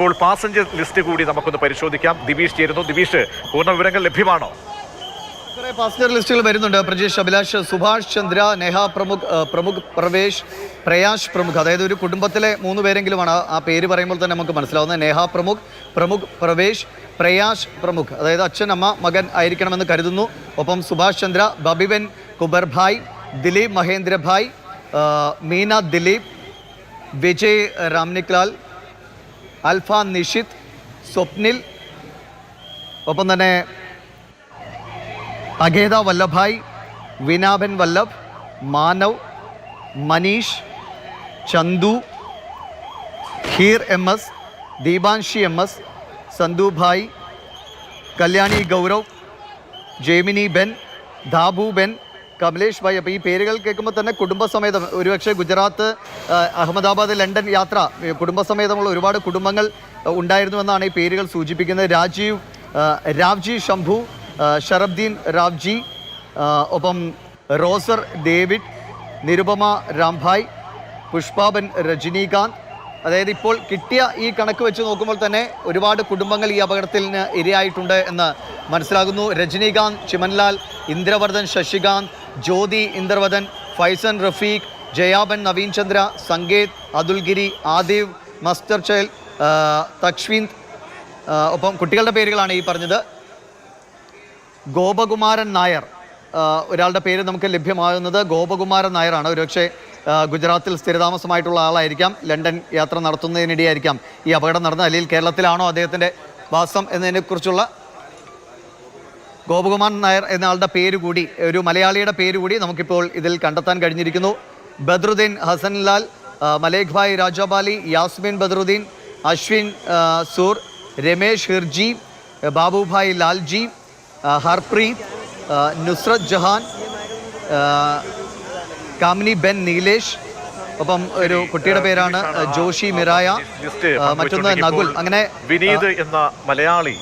ഇപ്പോൾ passenger list കൂടി നമുക്കൊന്ന് പരിശോധിക്കാം. ദിബീഷ് ചേരുന്നു. ദിബീഷ്, പൂർണ്ണ വിവരങ്ങൾ ലഭ്യമാണോ? കുറേ പാസഞ്ചർ ലിസ്റ്റുകൾ വരുന്നുണ്ട്. പ്രജേഷ്, അഭിലാഷ്, സുഭാഷ് ചന്ദ്ര, നേഹ പ്രമുഖ്, പ്രമുഖ് പ്രവേശ്, പ്രയാഷ് പ്രമുഖ്. അതായത് ഒരു കുടുംബത്തിലെ 3 പേരെങ്കിലുമാണ് ആ പേര് പറയുമ്പോൾ തന്നെ നമുക്ക് മനസ്സിലാവുന്നത്. നേഹ പ്രമുഖ്, പ്രമുഖ് പ്രവേശ്, പ്രയാഷ് പ്രമുഖ്. അതായത് അച്ഛൻ, അമ്മ, മകൻ ആയിരിക്കണമെന്ന് കരുതുന്നു. ഒപ്പം സുഭാഷ് ചന്ദ്ര, ബബിബൻ കുബർഭായ്, ദിലീപ് മഹേന്ദ്രഭായ്, മീന ദിലീപ്, വിജയ് രാംനിക്ലാൽ, അൽഫ നിഷിത്, സ്വപ്നിൽ, ഒപ്പം തന്നെ അഗേത വല്ലഭായ്, വിനാഭൻ വല്ലഭ്, മാനവ്, മനീഷ്, ചന്തു, ഖീർ MS, ദീപാൻഷി MS, സന്ദുഭായ്, കല്യാണി ഗൗരവ്, ജെമിനി ബെൻ, ധാബു ബെൻ, കമലേഷ് ഭായ്. അപ്പോൾ ഈ പേരുകൾ കേൾക്കുമ്പോൾ തന്നെ കുടുംബസമേതം, ഒരുപക്ഷെ ഗുജറാത്ത്, അഹമ്മദാബാദ്, ലണ്ടൻ യാത്ര കുടുംബസമേതമുള്ള ഒരുപാട് കുടുംബങ്ങൾ ഉണ്ടായിരുന്നുവെന്നാണ് ഈ പേരുകൾ സൂചിപ്പിക്കുന്നത്. രാവ്ജി ശംഭു, ഷറബ്ദീൻ രാവ്ജി, ഒപ്പം റോസർ ഡേവിഡ്, നിരുപമ രാംഭായ്, പുഷ്പാബൻ രജനീകാന്ത്. അതായത് ഇപ്പോൾ കിട്ടിയ ഈ കണക്ക് വെച്ച് നോക്കുമ്പോൾ തന്നെ ഒരുപാട് കുടുംബങ്ങൾ ഈ അപകടത്തിൽ ഇരയായിട്ടുണ്ട് എന്ന് മനസ്സിലാകുന്നു. രജനീകാന്ത്, ചിമൻലാൽ, ഇന്ദ്രവർദ്ധൻ ശശികാന്ത്, ജ്യോതി ഇന്ദ്രവദൻ, ഫൈസൻ റഫീഖ്, ജയാബൻ നവീൻ ചന്ദ്ര, സങ്കേത്, അതുൽഗിരി, ആദിവ്, മസ്റ്റർ ചൈൽ, തക്ഷ്വീന്ത്. ഒപ്പം കുട്ടികളുടെ പേരുകളാണ് ഈ പറഞ്ഞത്. ഗോപകുമാരൻ നായർ, ഒരാളുടെ പേര് നമുക്ക് ലഭ്യമാകുന്നത് ഗോപകുമാരൻ നായരാണ്. ഒരുപക്ഷെ ഗുജറാത്തിൽ സ്ഥിരതാമസമായിട്ടുള്ള ആളായിരിക്കാം. ലണ്ടൻ യാത്ര നടത്തുന്നതിനിടെയായിരിക്കാം ഈ അപകടം നടന്നത്. അല്ലെങ്കിൽ കേരളത്തിലാണോ അദ്ദേഹത്തിൻ്റെ വാസം എന്നതിനെക്കുറിച്ചുള്ള ഗോപകുമാരൻ നായർ എന്ന ആളുടെ പേര് കൂടി, ഒരു മലയാളിയുടെ പേര് കൂടി നമുക്കിപ്പോൾ ഇതിൽ കണ്ടെത്താൻ കഴിഞ്ഞിരിക്കുന്നു. ബദ്രുദ്ദീൻ ഹസൻലാൽ, മലേക് ഭായ് രാജാബാലി, യാസ്മിൻ ബദ്രുദ്ദീൻ, അശ്വിൻ സൂർ, രമേശ് ഹിർജി, ബാബുഭായ് ലാൽജി, ഹർപ്രീത്, നുസ്രത് ജഹാൻ, കാമിനി ബെൻ നീലേഷ്. ഒപ്പം ഒരു കുട്ടിയുടെ പേരാണ് ജോഷി മിറായ, മറ്റൊന്ന് നകുൽ. അങ്ങനെ വിനീത് എന്ന മലയാളി